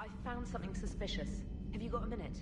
I found something suspicious. Have you got a minute?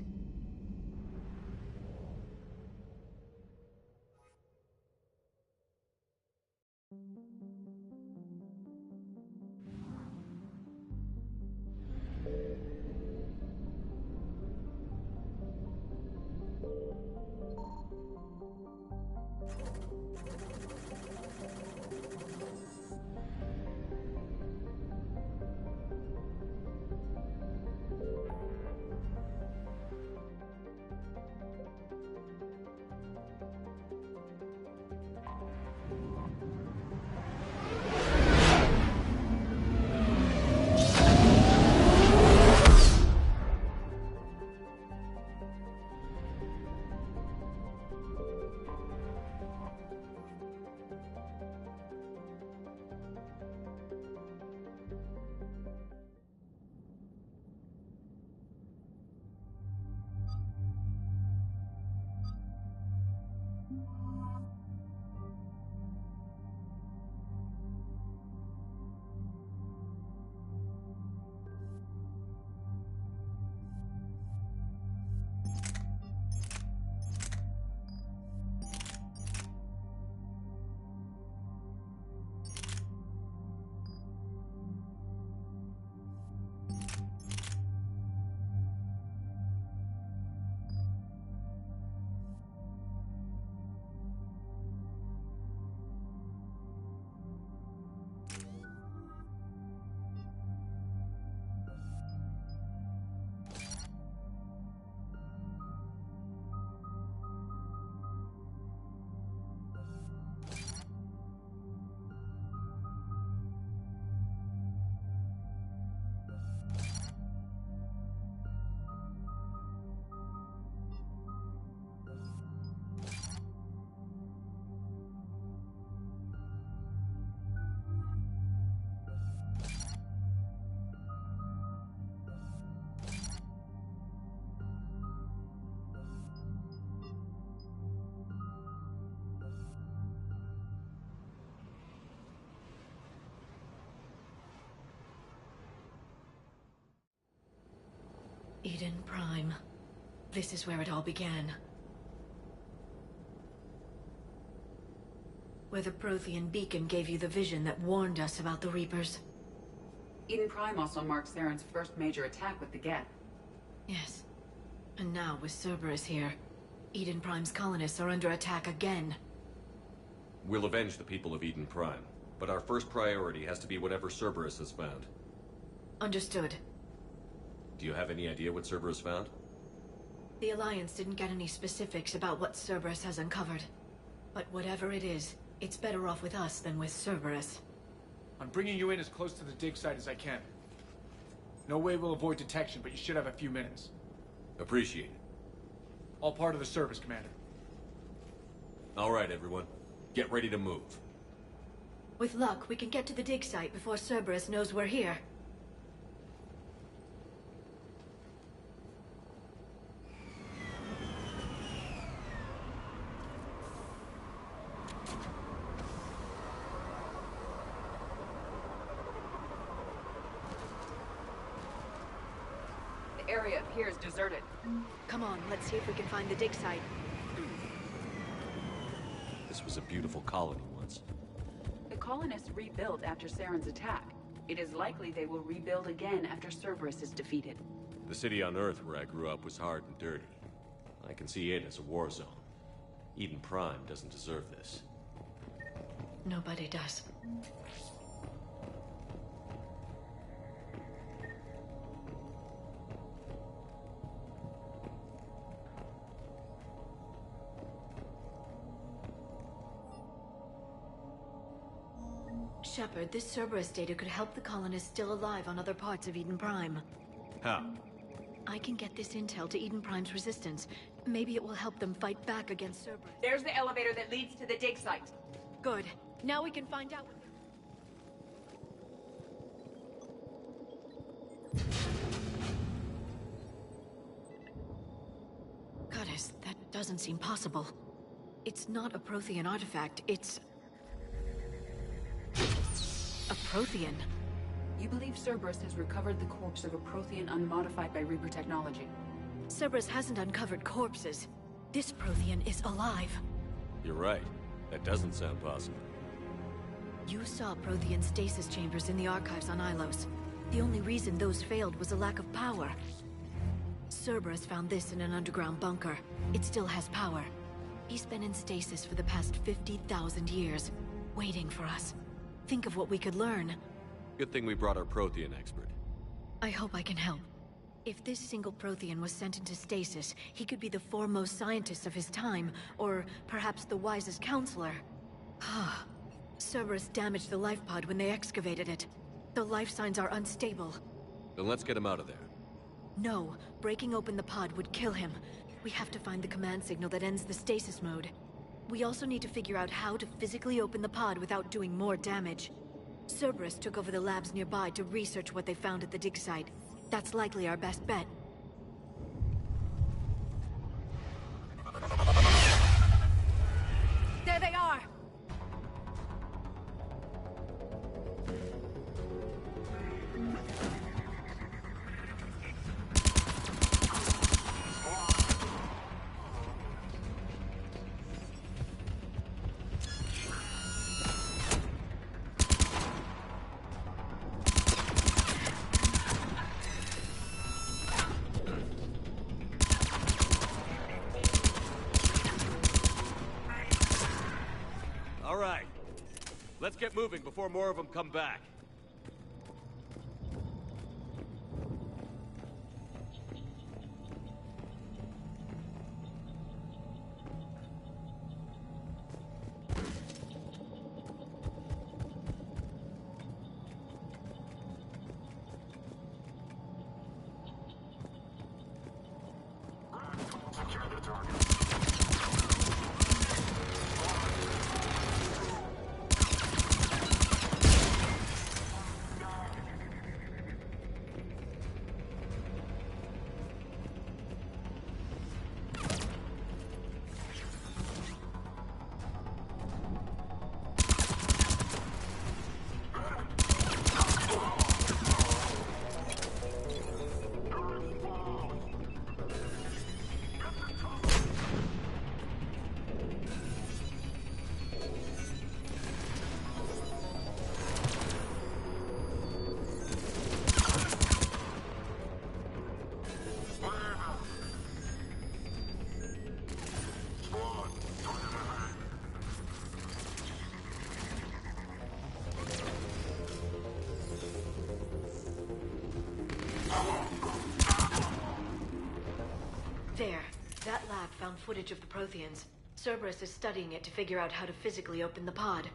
Eden Prime. This is where it all began. Where the Prothean beacon gave you the vision that warned us about the Reapers. Eden Prime also marked Saren's first major attack with the Geth. Yes. And now, with Cerberus here, Eden Prime's colonists are under attack again. We'll avenge the people of Eden Prime, but our first priority has to be whatever Cerberus has found. Understood. Do you have any idea what Cerberus found? The Alliance didn't get any specifics about what Cerberus has uncovered. But whatever it is, it's better off with us than with Cerberus. I'm bringing you in as close to the dig site as I can. No way we'll avoid detection, but you should have a few minutes. Appreciate it. All part of the service, Commander. All right, everyone. Get ready to move. With luck, we can get to the dig site before Cerberus knows we're here. The area appears deserted. Come on, let's see if we can find the dig site. This was a beautiful colony once. The colonists rebuilt after Saren's attack. It is likely they will rebuild again after Cerberus is defeated. The city on Earth where I grew up was hard and dirty. I can see it as a war zone. Eden Prime doesn't deserve this. Nobody does. Shepard, this Cerberus data could help the colonists still alive on other parts of Eden Prime. How? I can get this intel to Eden Prime's resistance. Maybe it will help them fight back against Cerberus. There's the elevator that leads to the dig site. Good. Now we can find out what... Goddess, that doesn't seem possible. It's not a Prothean artifact, it's... a Prothean. You believe Cerberus has recovered the corpse of a Prothean unmodified by Reaper technology. Cerberus hasn't uncovered corpses. This Prothean is alive. You're right. That doesn't sound possible. You saw Prothean stasis chambers in the archives on Ilos. The only reason those failed was a lack of power. Cerberus found this in an underground bunker. It still has power. He's been in stasis for the past 50,000 years, waiting for us. Think of what we could learn. Good thing we brought our Prothean expert. I hope I can help. If this single Prothean was sent into stasis, he could be the foremost scientist of his time, or perhaps the wisest counselor. Cerberus damaged the life pod when they excavated it. The life signs are unstable. Then let's get him out of there. No, breaking open the pod would kill him. We have to find the command signal that ends the stasis mode. We also need to figure out how to physically open the pod without doing more damage. Cerberus took over the labs nearby to research what they found at the dig site. That's likely our best bet. There they are! All right. Let's get moving before more of them come back. There. That lab found footage of the Protheans. Cerberus is studying it to figure out how to physically open the pod.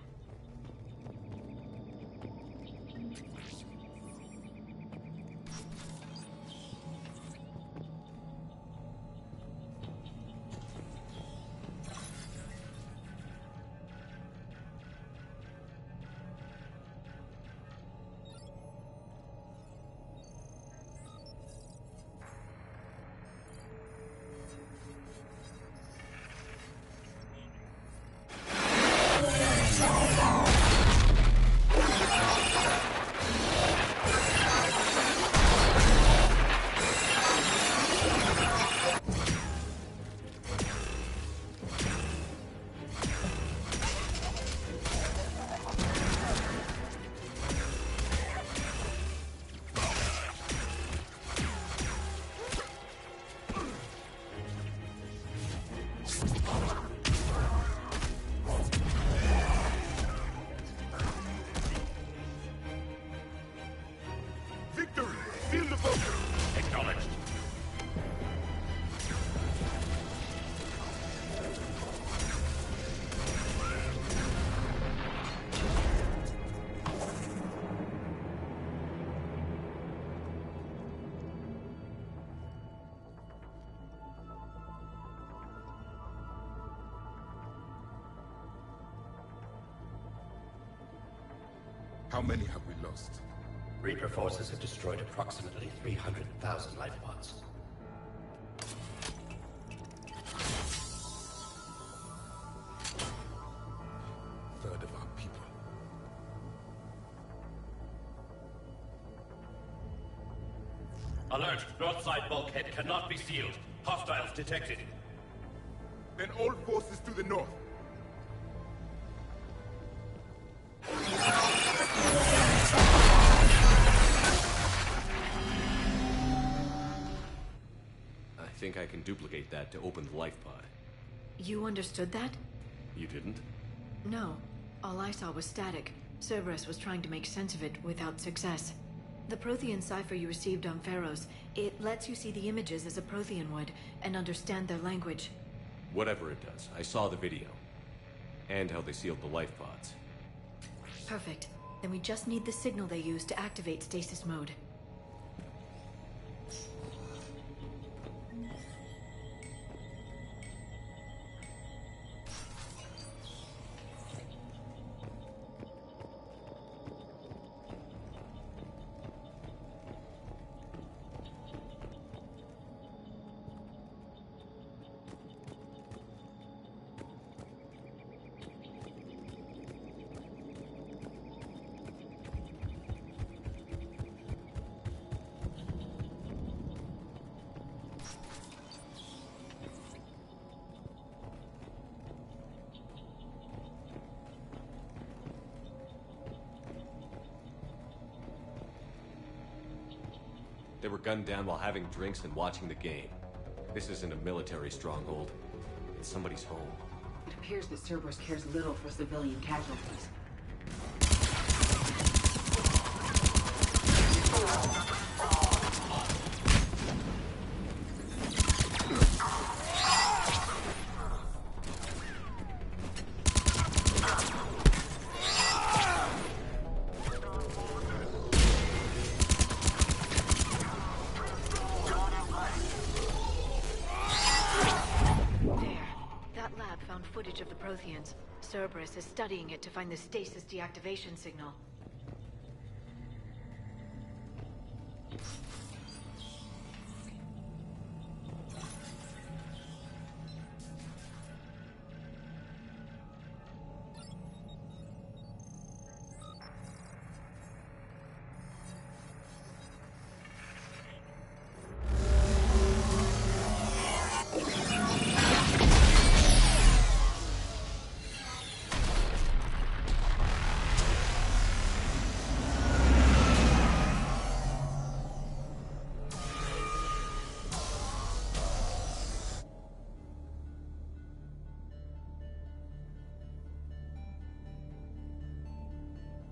How many have we lost? Reaper forces have destroyed approximately 300,000 life pods. Third of our people. Alert! North side bulkhead cannot be sealed. Hostiles detected. Then all forces to the north. I think I can duplicate that to open the life pod. You understood that? You didn't? No. All I saw was static. Cerberus was trying to make sense of it without success. The Prothean cipher you received on Pharaohs, it lets you see the images as a Prothean would, and understand their language. Whatever it does, I saw the video. And how they sealed the life pods. Perfect. Then we just need the signal they used to activate stasis mode. They were gunned down while having drinks and watching the game. This isn't a military stronghold. It's somebody's home. It appears that Cerberus cares little for civilian casualties. Footage of the Protheans. Cerberus is studying it to find the stasis deactivation signal.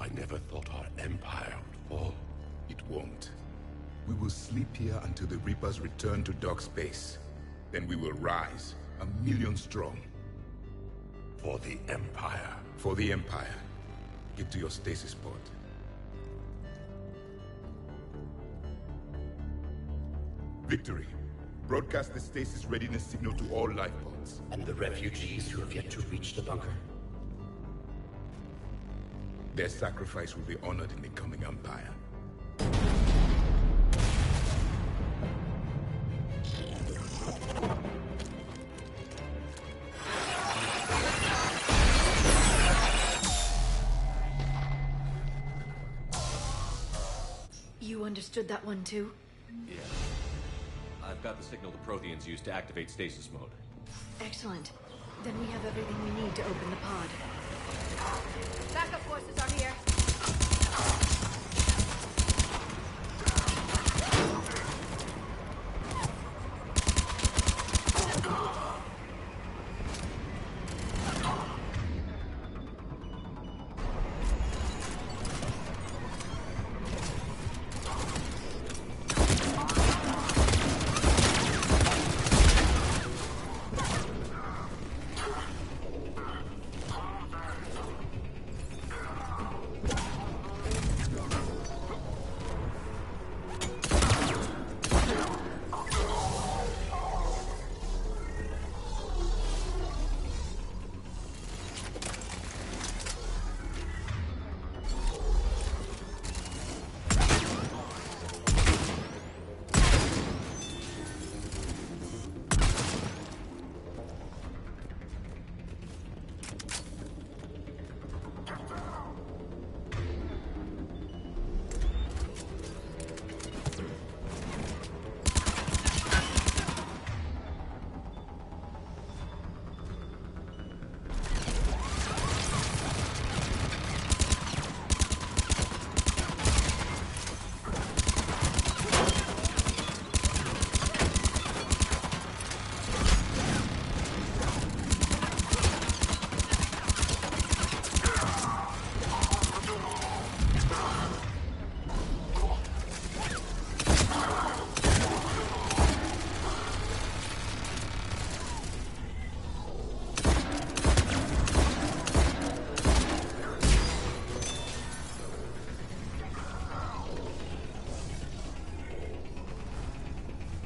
I never thought our empire would fall. It won't. We will sleep here until the Reapers return to dark space. Then we will rise, 1,000,000 strong. For the Empire. For the Empire. Get to your stasis pod. Victory. Broadcast the stasis readiness signal to all life pods. And the refugees who have yet to reach the bunker. Their sacrifice will be honored in the coming Empire. You understood that one too? Yeah. I've got the signal the Protheans used to activate stasis mode. Excellent. Then we have everything we need to open the pod. Backup forces are here.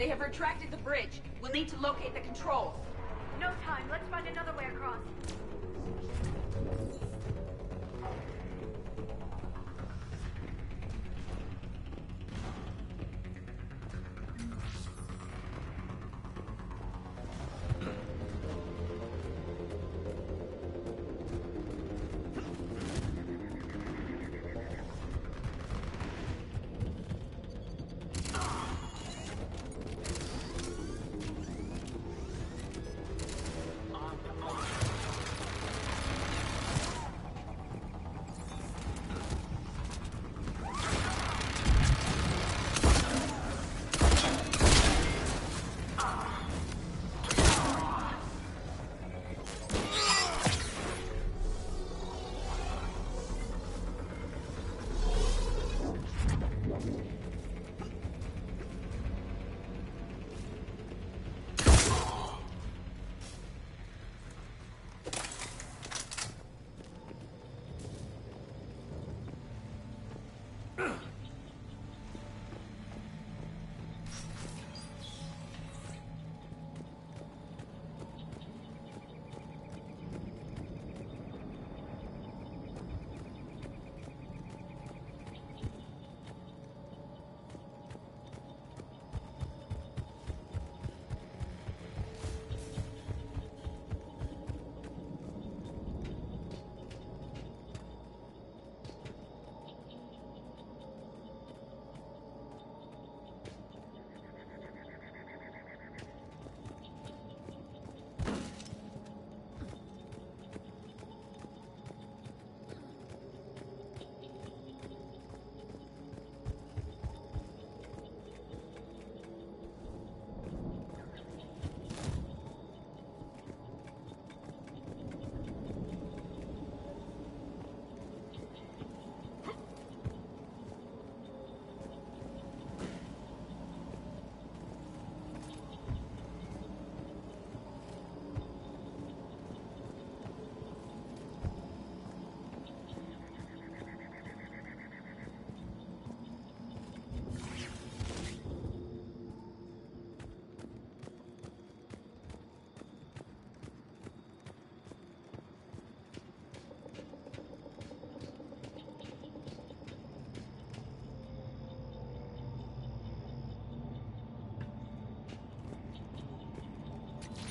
They have retracted the bridge. We'll need to locate the controls. No time. Let's find another way across.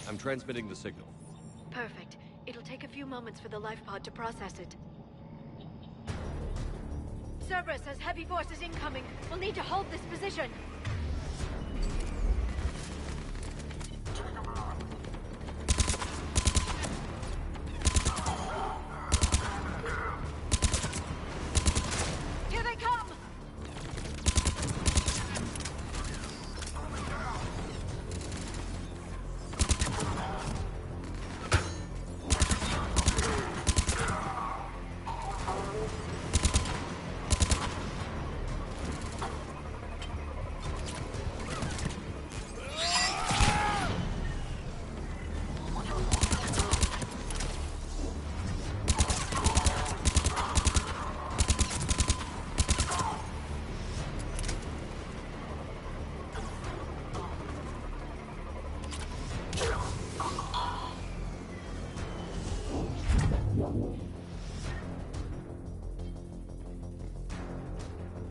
I'm transmitting the signal. Perfect. It'll take a few moments for the life pod to process it. Cerberus has heavy forces incoming. We'll need to hold this position. Here they come!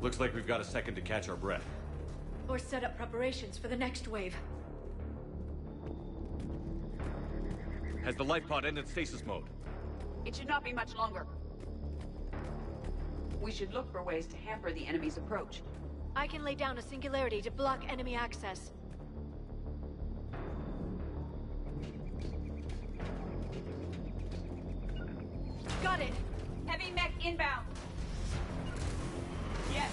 Looks like we've got a second to catch our breath. Or set up preparations for the next wave. Has the life pod ended stasis mode? It should not be much longer. We should look for ways to hamper the enemy's approach. I can lay down a singularity to block enemy access. Got it! Heavy mech inbound! Yes.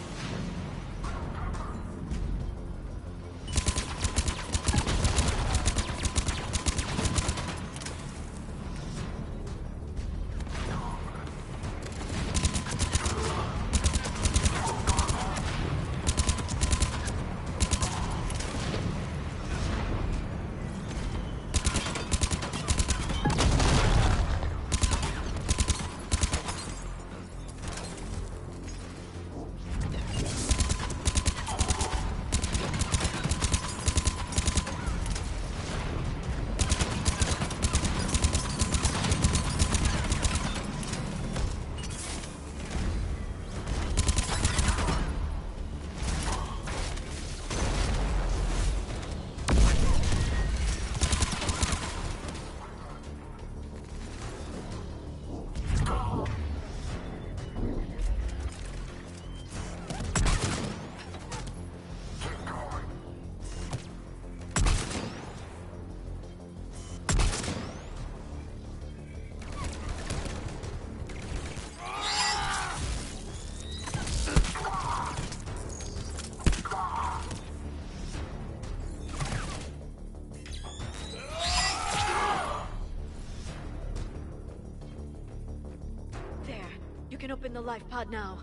can open the life pod now.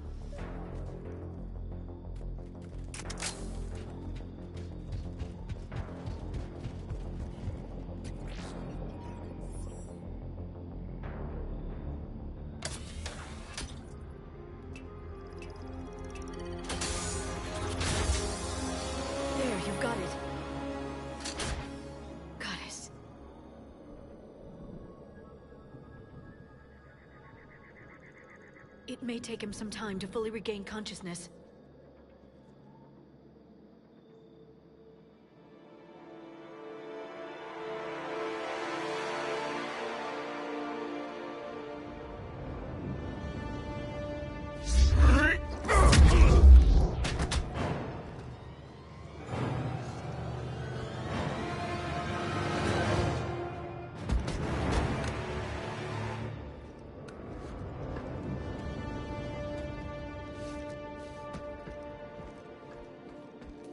There, you've got it. Goddess. It may take him some time to fully regain consciousness.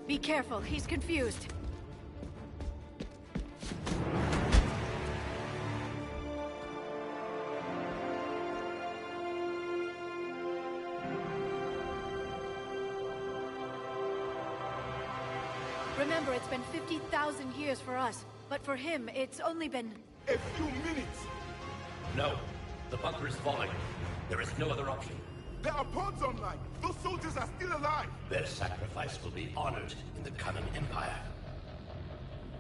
Be careful, he's confused. Remember, it's been 50,000 years for us, but for him, it's only been... A few minutes! No. The bunker is falling. There is no other option. There are pods online! Those soldiers are still alive! Their sacrifice will be honored in the Kanan Empire.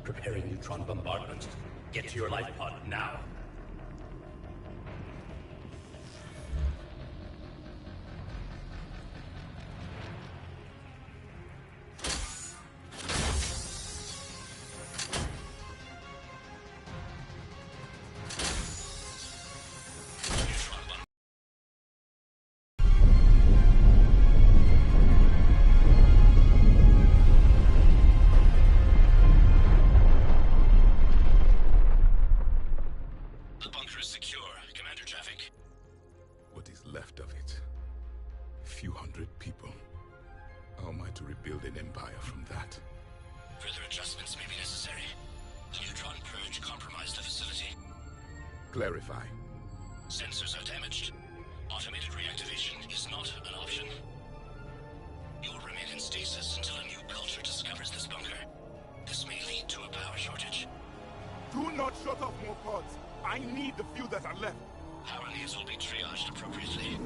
Preparing neutron bombardment. Get to your life pod now. Left of it. A few hundred people. How am I to rebuild an empire from that? Further adjustments may be necessary. The neutron purge compromised the facility. Clarify. Sensors are damaged. Automated reactivation is not an option. You will remain in stasis until a new culture discovers this bunker. This may lead to a power shortage. Do not shut off more pods. I need the few that are left. Power needs will be triaged appropriately.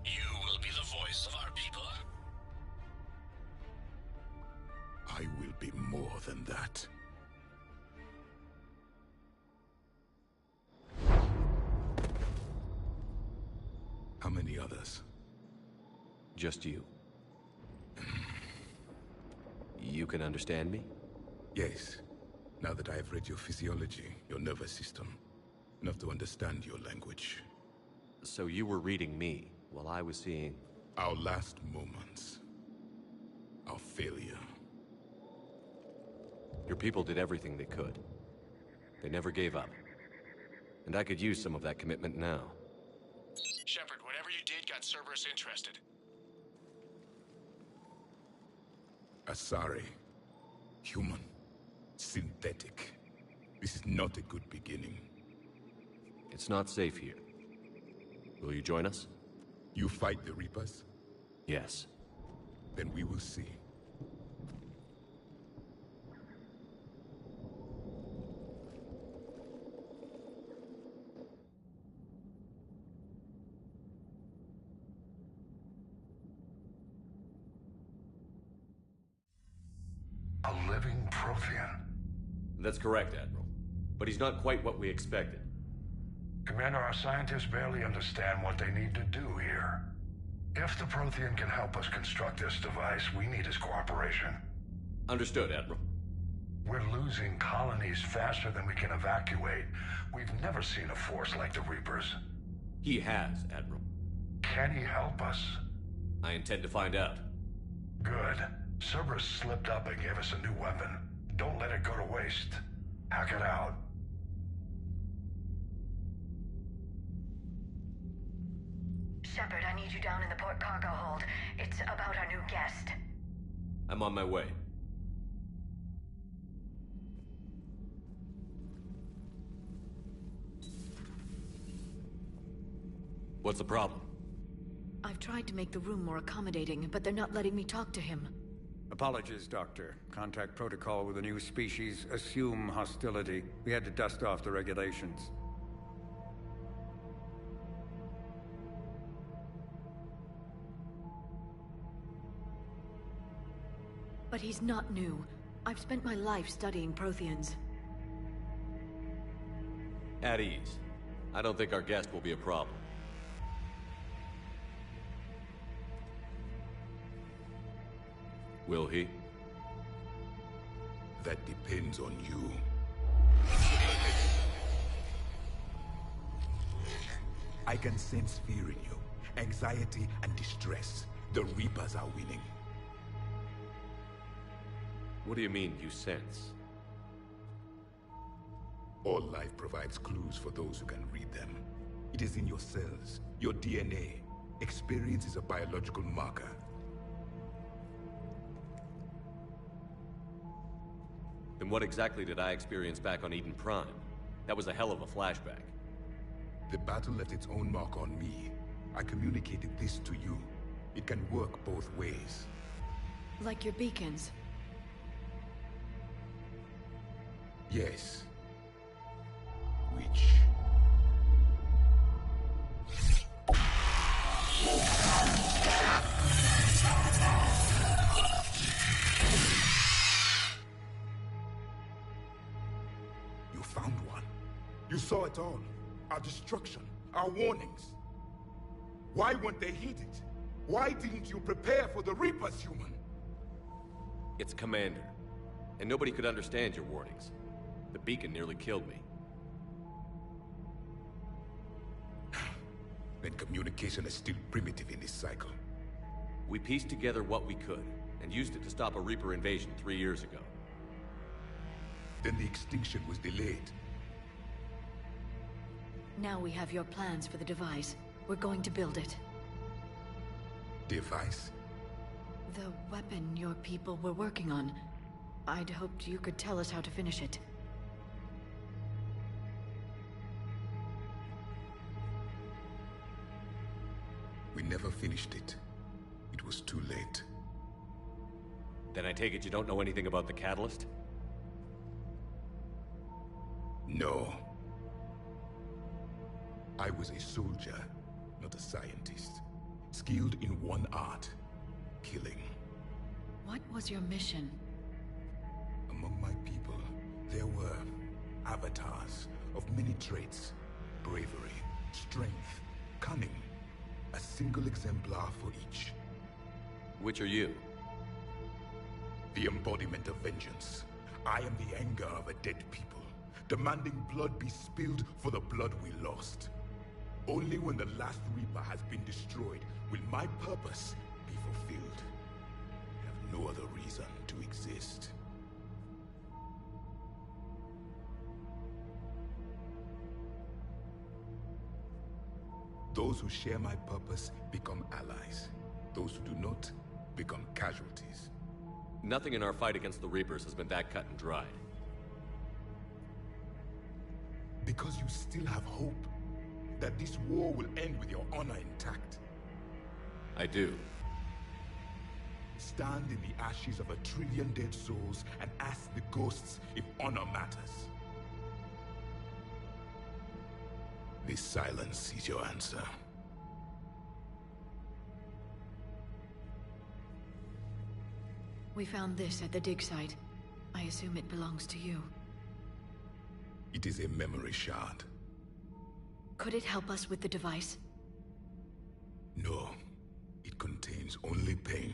You will be the voice of our people. I will be more than that. How many others? Just you. You can understand me? Yes. Now that I have read your physiology, your nervous system, enough to understand your language. So you were reading me, while I was seeing... Our last moments. Our failure. Your people did everything they could. They never gave up. And I could use some of that commitment now. Shepard, whatever you did got Cerberus interested. Asari. Human. Synthetic. This is not a good beginning. It's not safe here. Will you join us? You fight the Reapers? Yes. Then we will see. A living Prothean. That's correct, Admiral. But he's not quite what we expected. Commander, our scientists barely understand what they need to do here. If the Prothean can help us construct this device, we need his cooperation. Understood, Admiral. We're losing colonies faster than we can evacuate. We've never seen a force like the Reapers. He has, Admiral. Can he help us? I intend to find out. Good. Cerberus slipped up and gave us a new weapon. Don't let it go to waste. Hack it out. Shepard, I need you down in the port cargo hold. It's about our new guest. I'm on my way. What's the problem? I've tried to make the room more accommodating, but they're not letting me talk to him. Apologies, Doctor. Contact protocol with a new species. Assume hostility. We had to dust off the regulations. But he's not new. I've spent my life studying Protheans. At ease. I don't think our guest will be a problem. Will he? That depends on you. I can sense fear in you, anxiety and distress. The Reapers are winning. What do you mean, you sense? All life provides clues for those who can read them. It is in your cells, your DNA. Experience is a biological marker. Then what exactly did I experience back on Eden Prime? That was a hell of a flashback. The battle left its own mark on me. I communicated this to you. It can work both ways. Like your beacons. Yes. Which... You found one. You saw it all. Our destruction, our warnings. Why weren't they heeded? Why didn't you prepare for the Reapers, human? It's Commander. And nobody could understand your warnings. The beacon nearly killed me. Then communication is still primitive in this cycle. We pieced together what we could, and used it to stop a Reaper invasion 3 years ago. Then the extinction was delayed. Now we have your plans for the device. We're going to build it. Device? The weapon your people were working on. I'd hoped you could tell us how to finish it. We never finished it. It was too late. Then I take it you don't know anything about the catalyst? No. I was a soldier, not a scientist. Skilled in one art, killing. What was your mission? Among my people, there were avatars of many traits. Bravery, strength, cunning. A single exemplar for each. Which are you? The embodiment of vengeance. I am the anger of a dead people, demanding blood be spilled for the blood we lost. Only when the last Reaper has been destroyed will my purpose be fulfilled. I have no other reason to exist. Those who share my purpose become allies. Those who do not become casualties. Nothing in our fight against the Reapers has been that cut and dried. Because you still have hope that this war will end with your honor intact. I do. Stand in the ashes of 1 trillion dead souls and ask the ghosts if honor matters. This silence is your answer. We found this at the dig site. I assume it belongs to you. It is a memory shard. Could it help us with the device? No. It contains only pain.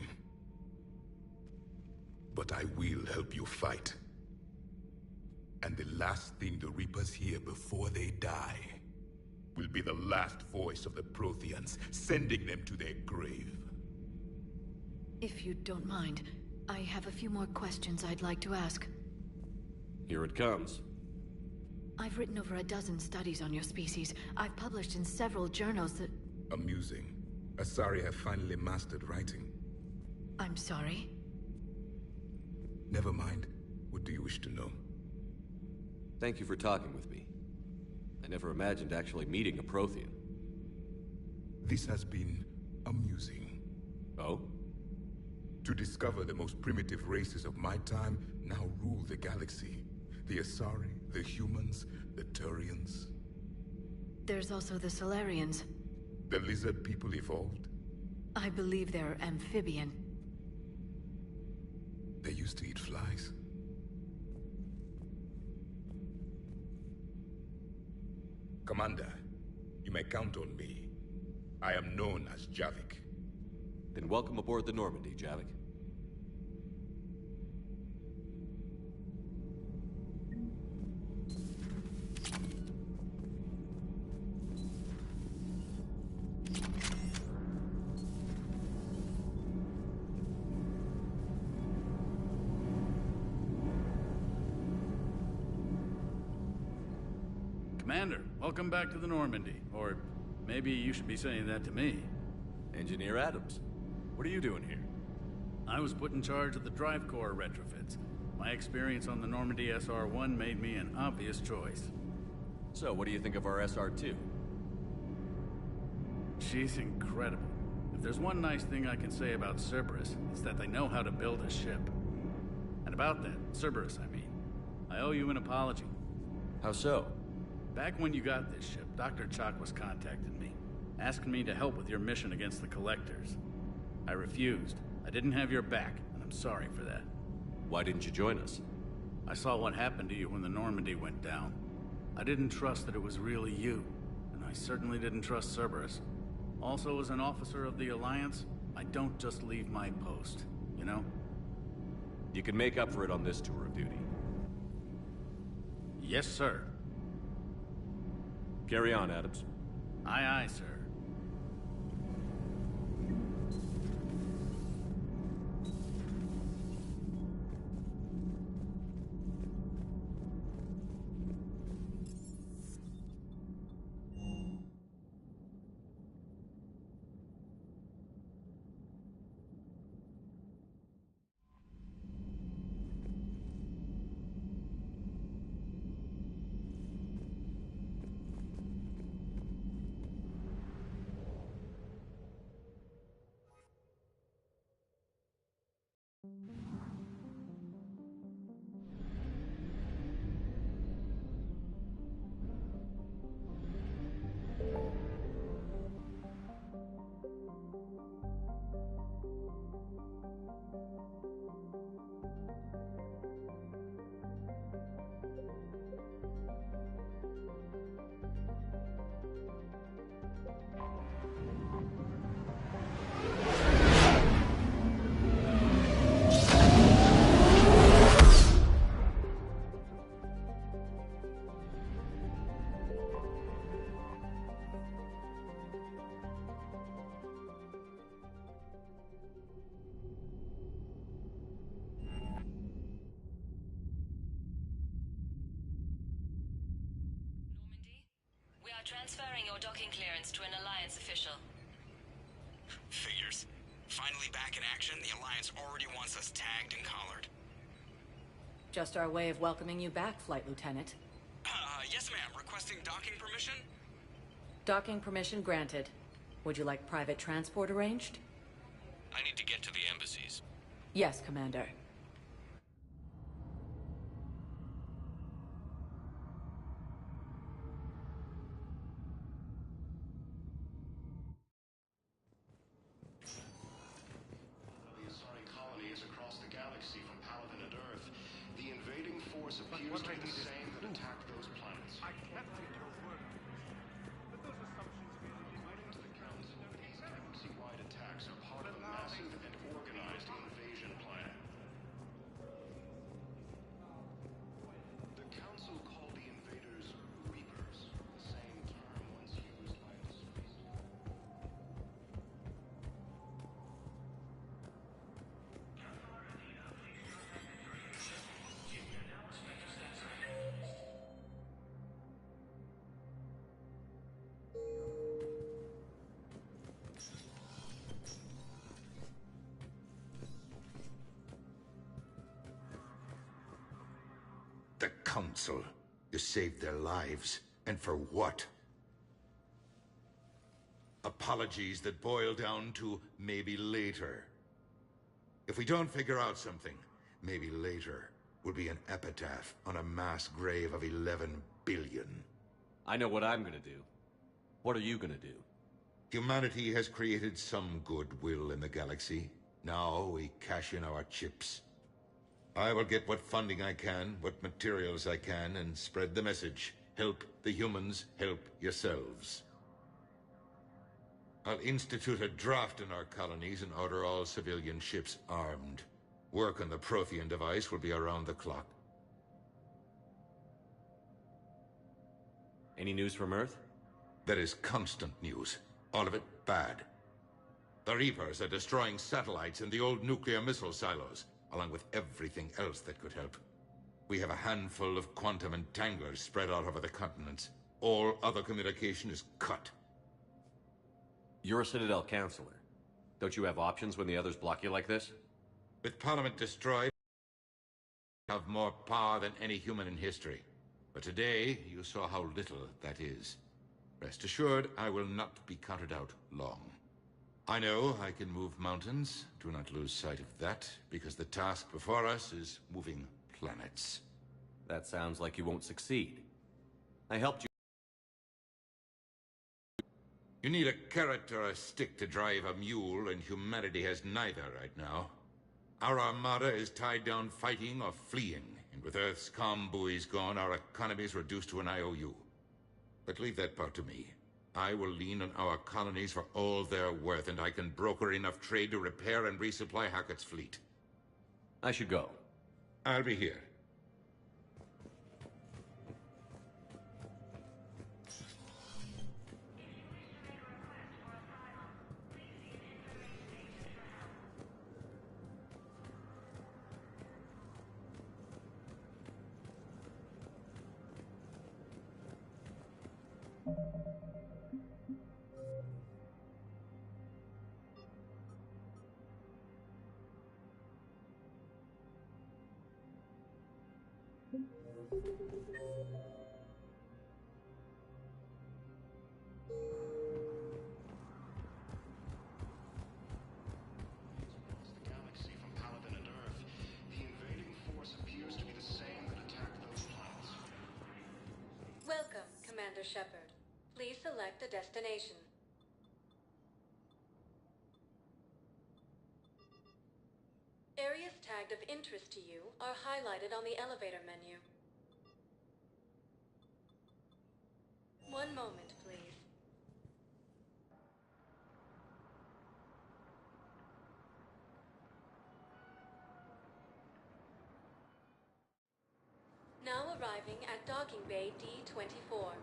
But I will help you fight. And the last thing the Reapers hear before they die will be the last voice of the Protheans, sending them to their grave. If you don't mind, I have a few more questions I'd like to ask. Here it comes. I've written over a dozen studies on your species. I've published in several journals that... Amusing. Asari have finally mastered writing. I'm sorry? Never mind. What do you wish to know? Thank you for talking with me. I never imagined actually meeting a Prothean. This has been amusing. Oh? To discover the most primitive races of my time now rule the galaxy. The Asari, the humans, the Turians. There's also the Solarians. The lizard people evolved. I believe they're amphibian. They used to eat flies. Commander, you may count on me. I am known as Javik. Then welcome aboard the Normandy, Javik. Commander, welcome back to the Normandy. Or maybe you should be saying that to me. Engineer Adams, what are you doing here? I was put in charge of the drive core retrofits. My experience on the Normandy SR-1 made me an obvious choice. So, what do you think of our SR-2? She's incredible. If there's one nice thing I can say about Cerberus, it's that they know how to build a ship. And about that, Cerberus, I mean, I owe you an apology. How so? Back when you got this ship, Dr. Chakwas contacted me, asking me to help with your mission against the Collectors. I refused. I didn't have your back, and I'm sorry for that. Why didn't you join us? I saw what happened to you when the Normandy went down. I didn't trust that it was really you, and I certainly didn't trust Cerberus. Also, as an officer of the Alliance, I don't just leave my post, you know? You can make up for it on this tour of duty. Yes, sir. Carry on, Adams. Aye, aye, sir. Transferring your docking clearance to an Alliance official. Figures. Finally back in action, the Alliance already wants us tagged and collared. Just our way of welcoming you back, Flight Lieutenant. Yes ma'am. Requesting docking permission? Docking permission granted. Would you like private transport arranged? I need to get to the embassies. Yes, Commander. The Council. You saved their lives. And for what? Apologies that boil down to maybe later. If we don't figure out something, maybe later will be an epitaph on a mass grave of 11 billion. I know what I'm gonna do. What are you gonna do? Humanity has created some goodwill in the galaxy. Now we cash in our chips. I will get what funding I can, what materials I can, and spread the message. Help the humans, help yourselves. I'll institute a draft in our colonies and order all civilian ships armed. Work on the Prothean device will be around the clock. Any news from Earth? There is constant news. All of it bad. The Reapers are destroying satellites and the old nuclear missile silos, along with everything else that could help. We have a handful of quantum entanglers spread out over the continents. All other communication is cut. You're a Citadel counselor. Don't you have options when the others block you like this? With Parliament destroyed, we have more power than any human in history. But today, you saw how little that is. Rest assured, I will not be counted out long. I know I can move mountains. Do not lose sight of that, because the task before us is moving planets. That sounds like you won't succeed. I helped you. You need a carrot or a stick to drive a mule, and humanity has neither right now. Our armada is tied down fighting or fleeing, and with Earth's calm buoys gone, our economy is reduced to an IOU. But leave that part to me. I will lean on our colonies for all they're worth, and I can broker enough trade to repair and resupply Hackett's fleet. I should go. I'll be here. Welcome, Commander Shepard. Please select a destination. Areas tagged of interest to you are highlighted on the elevator menu. One moment, please. Now arriving at Docking Bay D-24.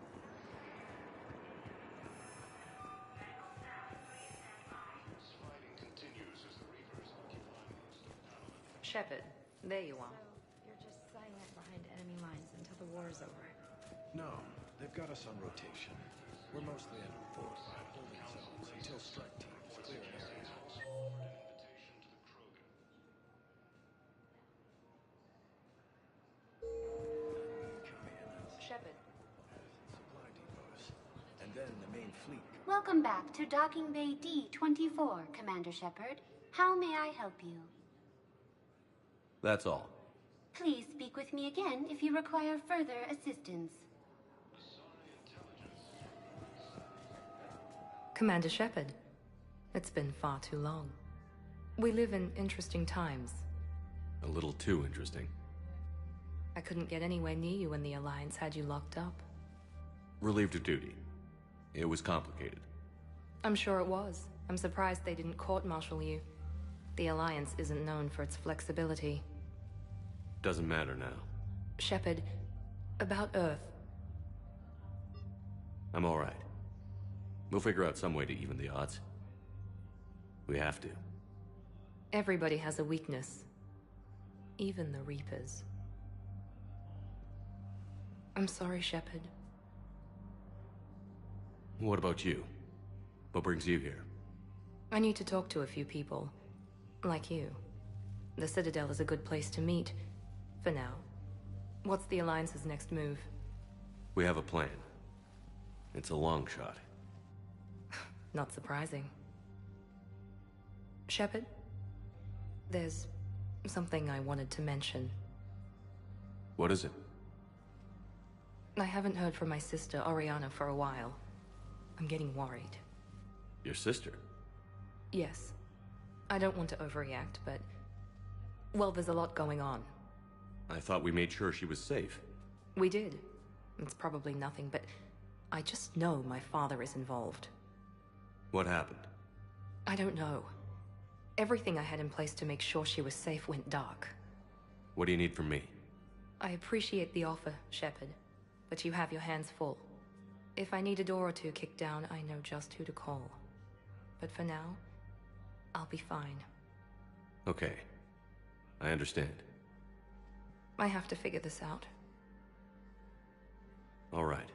Shepard, there you are. So, you're just silent behind enemy lines until the war's over. No, they've got us on rotation. We're mostly under force, holding zones until strike teams clear an area. Shepard. Supply depots, and then the main fleet. Welcome back to Docking Bay D-24, Commander Shepard. How may I help you? That's all. Please speak with me again if you require further assistance. Commander Shepard, it's been far too long. We live in interesting times. A little too interesting. I couldn't get anywhere near you when the Alliance had you locked up. Relieved of duty. It was complicated. I'm sure it was. I'm surprised they didn't court-martial you. The Alliance isn't known for its flexibility. Doesn't matter now. Shepard, about Earth. I'm all right. We'll figure out some way to even the odds. We have to. Everybody has a weakness. Even the Reapers. I'm sorry, Shepard. What about you? What brings you here? I need to talk to a few people. Like you. The Citadel is a good place to meet. For now. What's the Alliance's next move? We have a plan. It's a long shot. Not surprising. Shepard, there's something I wanted to mention. What is it? I haven't heard from my sister, Oriana, for a while. I'm getting worried. Your sister? Yes. I don't want to overreact, but... well, there's a lot going on. I thought we made sure she was safe. We did. It's probably nothing, but I just know my father is involved. What happened? I don't know. Everything I had in place to make sure she was safe went dark. What do you need from me? I appreciate the offer, Shepard, but you have your hands full. If I need a door or two kicked down, I know just who to call. But for now, I'll be fine. Okay. I understand. I have to figure this out. All right.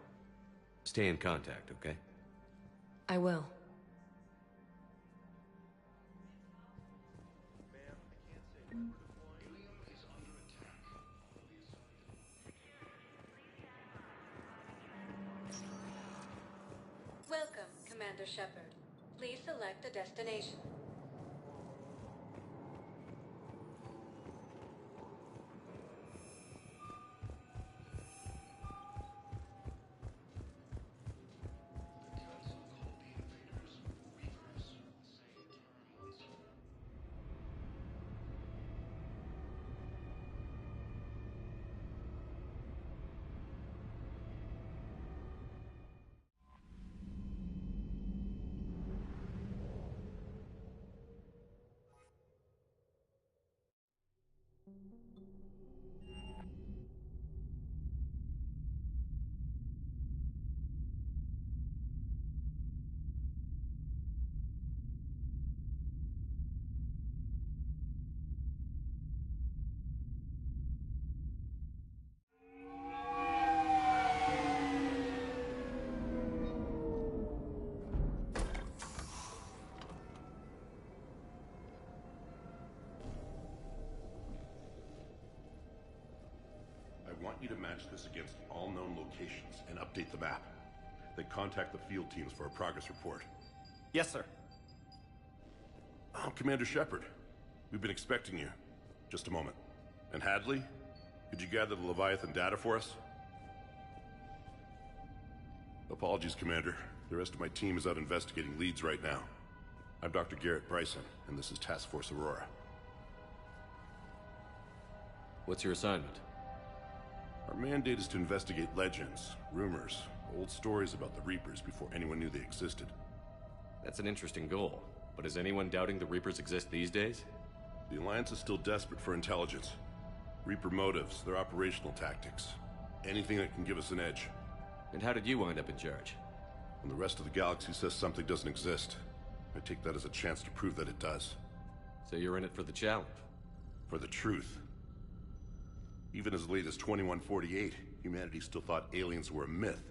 Stay in contact, okay? I will. Welcome, Commander Shepard. Please select a destination. I want you to match this against all known locations and update the map. Then contact the field teams for a progress report. Yes, sir. Oh, Commander Shepard. We've been expecting you. Just a moment. And Hadley? Could you gather the Leviathan data for us? Apologies, Commander. The rest of my team is out investigating leads right now. I'm Dr. Garrett Bryson, and this is Task Force Aurora. What's your assignment? Our mandate is to investigate legends, rumors, old stories about the Reapers before anyone knew they existed. That's an interesting goal, but is anyone doubting the Reapers exist these days? The Alliance is still desperate for intelligence. Reaper motives, their operational tactics. Anything that can give us an edge. And how did you wind up in charge? When the rest of the galaxy says something doesn't exist, I take that as a chance to prove that it does. So you're in it for the challenge? For the truth. Even as late as 2148, humanity still thought aliens were a myth.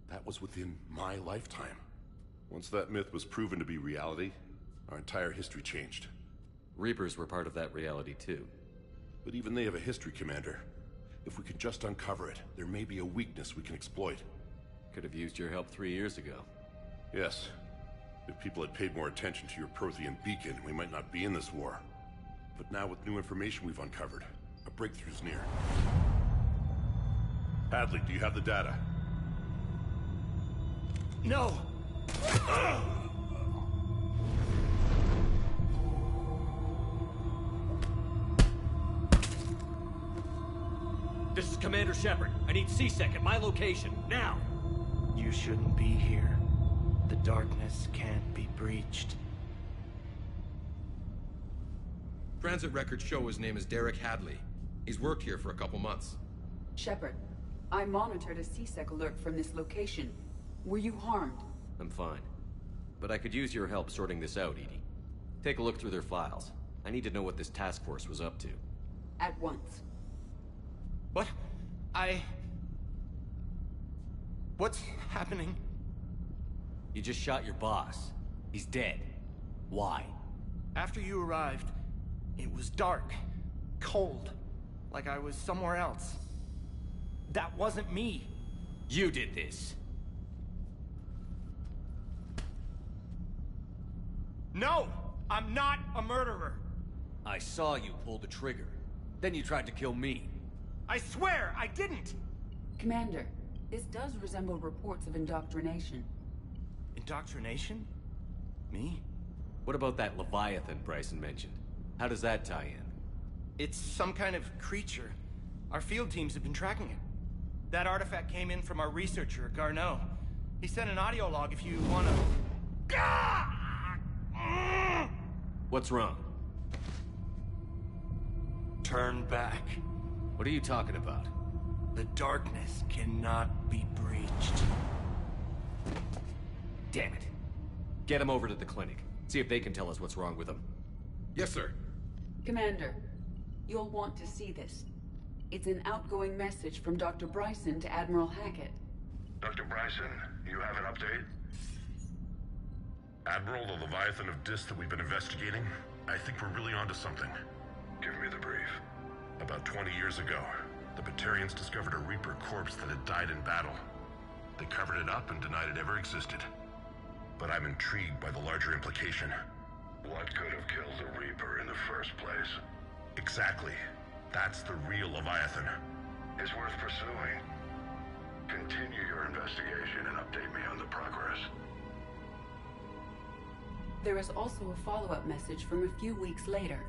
That was within my lifetime. Once that myth was proven to be reality, our entire history changed. Reapers were part of that reality too. But even they have a history, Commander. If we can just uncover it, there may be a weakness we can exploit. Could have used your help 3 years ago. Yes. If people had paid more attention to your Prothean beacon, we might not be in this war. But now with new information we've uncovered, a breakthrough's near. Hadley, do you have the data? No! This is Commander Shepard. I need C-Sec at my location, now! You shouldn't be here. The darkness can't be breached. Transit records show his name is Derek Hadley. He's worked here for a couple months. Shepard, I monitored a C-Sec alert from this location. Were you harmed? I'm fine. But I could use your help sorting this out, EDI. Take a look through their files. I need to know what this task force was up to. At once. What? What's happening? You just shot your boss. He's dead. Why? After you arrived, it was dark, cold, like I was somewhere else. That wasn't me. You did this. No! I'm not a murderer! I saw you pull the trigger. Then you tried to kill me. I swear, I didn't! Commander, this does resemble reports of indoctrination. Indoctrination? Me? What about that Leviathan Bryson mentioned? How does that tie in? It's some kind of creature. Our field teams have been tracking it. That artifact came in from our researcher, Garneau. He sent an audio log if you wanna... What's wrong? Turn back. What are you talking about? The darkness cannot be breached. Damn it. Get him over to the clinic. See if they can tell us what's wrong with him. Yes, sir. Commander, you'll want to see this. It's an outgoing message from Dr. Bryson to Admiral Hackett. Dr. Bryson, you have an update? Admiral, the Leviathan of Dis that we've been investigating, I think we're really onto something. Give me the brief. About 20 years ago, the Batarians discovered a Reaper corpse that had died in battle. They covered it up and denied it ever existed. But I'm intrigued by the larger implication. What could have killed the Reaper in the first place? Exactly. That's the real Leviathan. It's worth pursuing. Continue your investigation and update me on the progress. There is also a follow-up message from a few weeks later.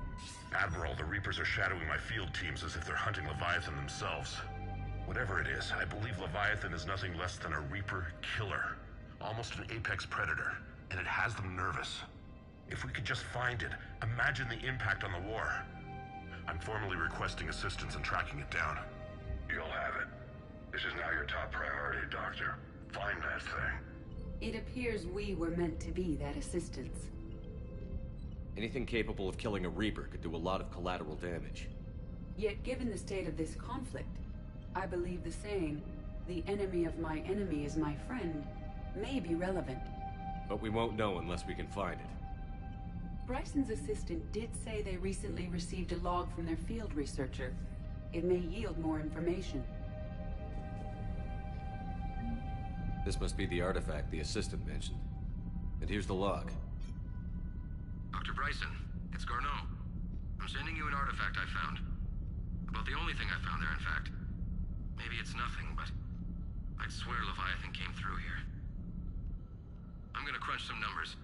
Admiral, the Reapers are shadowing my field teams as if they're hunting Leviathan themselves. Whatever it is, I believe Leviathan is nothing less than a Reaper killer. Almost an apex predator, and it has them nervous. If we could just find it, imagine the impact on the war. I'm formally requesting assistance in tracking it down. You'll have it. This is now your top priority, Doctor. Find that thing. It appears we were meant to be that assistance. Anything capable of killing a Reaper could do a lot of collateral damage. Yet given the state of this conflict, I believe the saying, "The enemy of my enemy is my friend," may be relevant. But we won't know unless we can find it. Bryson's assistant did say they recently received a log from their field researcher. It may yield more information. This must be the artifact the assistant mentioned. And here's the log. Dr. Bryson, it's Garneau. I'm sending you an artifact I found. About the only thing I found there, in fact. Maybe it's nothing, but I'd swear Leviathan came through here. I'm gonna crunch some numbers.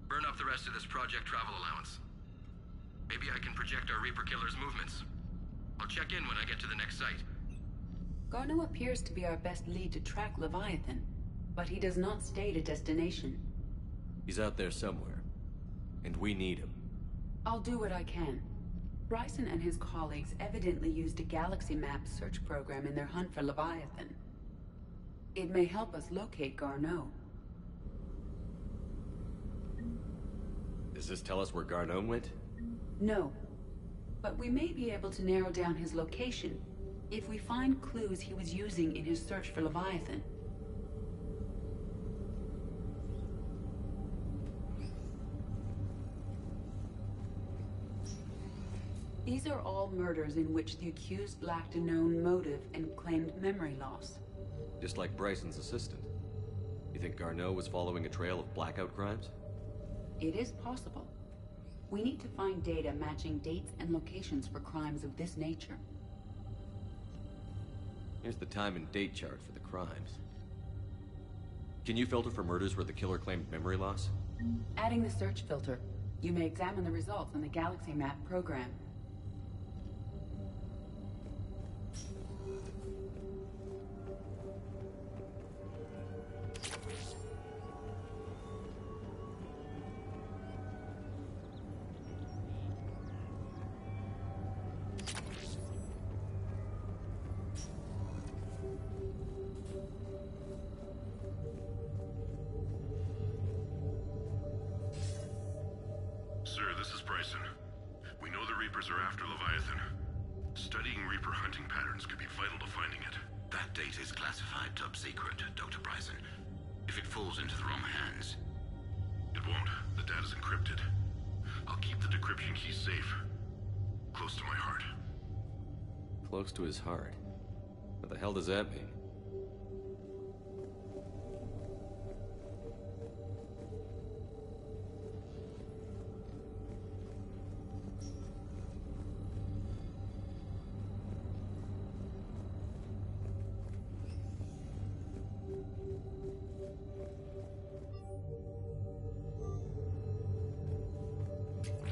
Burn up the rest of this Project Travel allowance. Maybe I can project our Reaper Killer's movements. I'll check in when I get to the next site. Garneau appears to be our best lead to track Leviathan, but he does not state a destination. He's out there somewhere, and we need him. I'll do what I can. Bryson and his colleagues evidently used a galaxy map search program in their hunt for Leviathan. It may help us locate Garneau. Does this tell us where Garneau went? No. But we may be able to narrow down his location if we find clues he was using in his search for Leviathan. These are all murders in which the accused lacked a known motive and claimed memory loss. Just like Bryson's assistant. You think Garneau was following a trail of blackout crimes? It is possible. We need to find data matching dates and locations for crimes of this nature. Here's the time and date chart for the crimes. Can you filter for murders where the killer claimed memory loss? Adding the search filter, you may examine the results in the Galaxy Map program. Sir, this is Bryson. We know the Reapers are after Leviathan. Studying Reaper hunting patterns could be vital to finding it. That data is classified top secret, Dr. Bryson. If it falls into the wrong hands... It won't. The data's encrypted. I'll keep the decryption key safe. Close to my heart. Close to his heart? What the hell does that mean?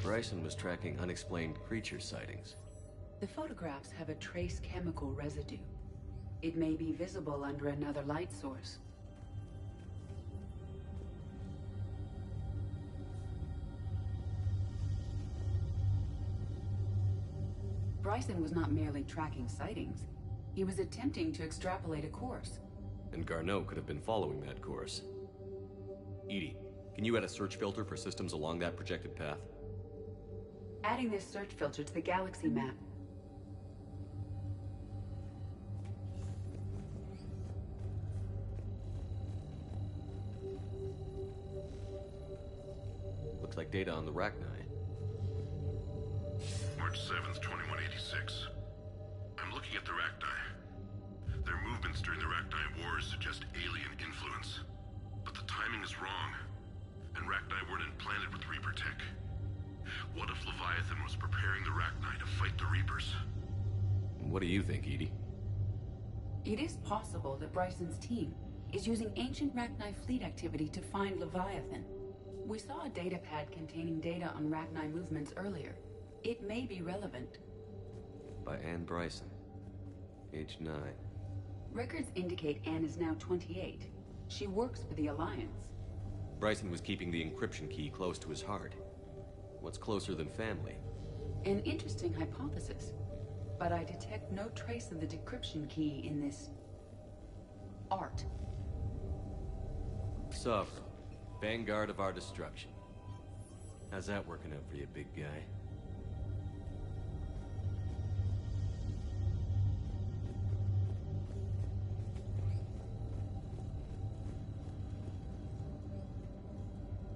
Bryson was tracking unexplained creature sightings. The photographs have a trace chemical residue. It may be visible under another light source. Bryson was not merely tracking sightings. He was attempting to extrapolate a course. And Garneau could have been following that course. EDI, can you add a search filter for systems along that projected path? Adding this search filter to the galaxy map. Looks like data on the Rachni. March 7th, 2186. I'm looking at the Rachni. Their movements during the Rachni Wars suggest alien influence. But the timing is wrong. And Rachni weren't implanted with Reaper tech. What if Leviathan was preparing the Rachni to fight the Reapers? What do you think, EDI? It is possible that Bryson's team is using ancient Rachni fleet activity to find Leviathan. We saw a datapad containing data on Rachni movements earlier. It may be relevant. By Anne Bryson. Age 9. Records indicate Anne is now 28. She works for the Alliance. Bryson was keeping the encryption key close to his heart. What's closer than family? An interesting hypothesis. But I detect no trace of the decryption key in this... art. Savro, vanguard of our destruction. How's that working out for you, big guy?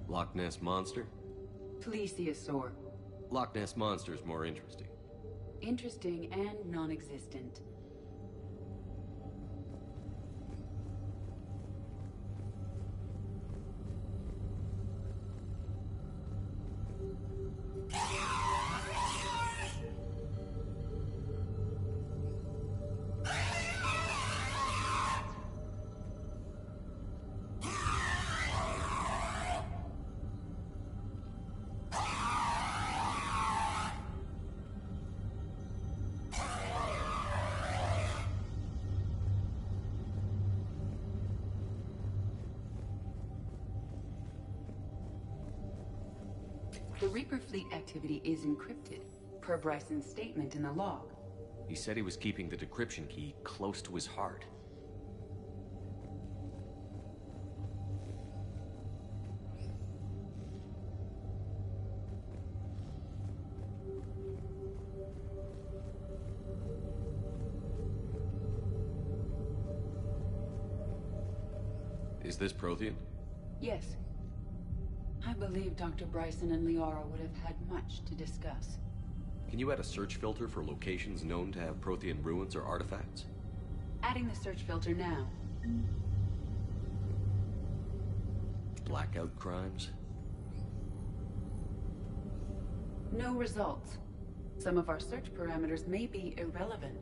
Loch Ness Monster? Plesiosaur. Loch Ness Monster is more interesting. Interesting and non-existent. The Reaper fleet activity is encrypted, per Bryson's statement in the log. He said he was keeping the decryption key close to his heart. Is this Prothean? Yes. I believe Dr. Bryson and Liara would have had much to discuss. Can you add a search filter for locations known to have Prothean ruins or artifacts? Adding the search filter now. Blackout crimes? No results. Some of our search parameters may be irrelevant.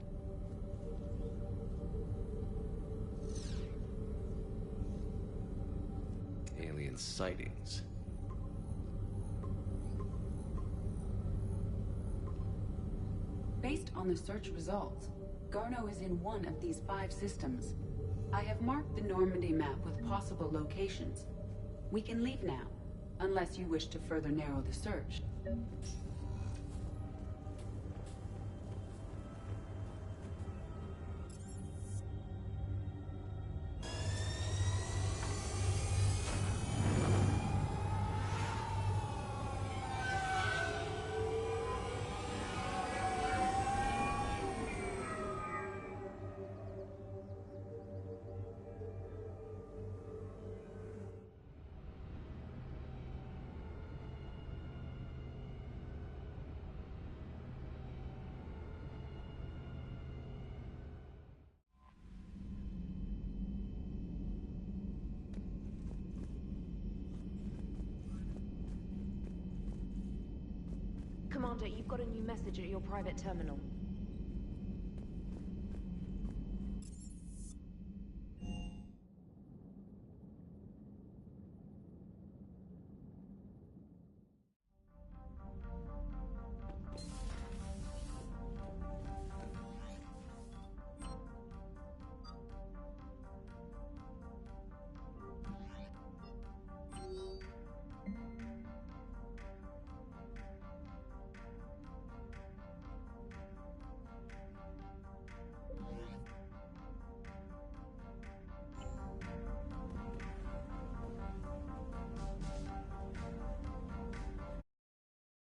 Alien sightings. Based on the search results, Garneau is in one of these 5 systems. I have marked the Normandy map with possible locations. We can leave now, unless you wish to further narrow the search. Commander, you've got a new message at your private terminal.